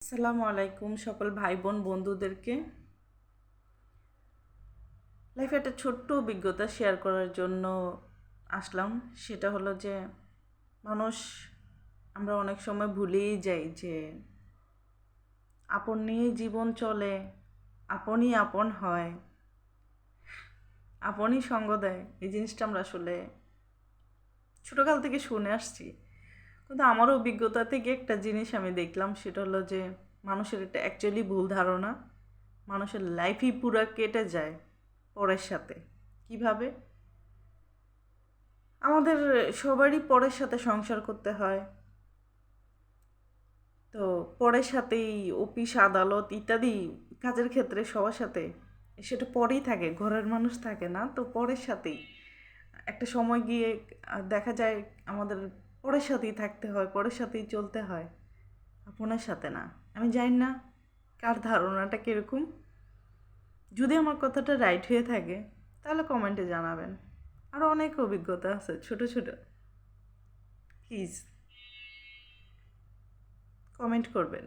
আসসালামু আলাইকুম সকল ভাই বোন বন্ধুদেরকে। লাইফে একটা ছোট্ট অভিজ্ঞতা শেয়ার করার জন্য আসলাম। সেটা হলো যে মানুষ আমরা অনেক সময় ভুলেই যাই যে আপন নিয়েই জীবন চলে, আপনই আপন হয়, আপনই সঙ্গ দেয়। এই জিনিসটা আমরা আসলে ছোটোকাল থেকে শুনে আসছি, কিন্তু আমার অভিজ্ঞতা থেকে একটা জিনিস আমি দেখলাম, সেটা হলো যে মানুষের এটা অ্যাকচুয়ালি ভুল ধারণা। মানুষের লাইফই পুরা কেটে যায় পরের সাথে। কিভাবে? আমাদের সবারই পরের সাথে সংসার করতে হয়, তো পরের সাথেই অফিস আদালত ইত্যাদি কাজের ক্ষেত্রে সবার সাথে সেটা পরেই থাকে, ঘরের মানুষ থাকে না, তো পরের সাথেই একটা সময় গিয়ে দেখা যায় আমাদের পরের সাথেই থাকতে হয়, পরের সাথেই চলতে হয়, আপনার সাথে না। আমি জানি না কার ধারণাটা কীরকম। যদি আমার কথাটা রাইট হয়ে থাকে তাহলে কমেন্টে জানাবেন। আরও অনেক অভিজ্ঞতা আছে ছোট ছোট, প্লিজ কমেন্ট করবেন।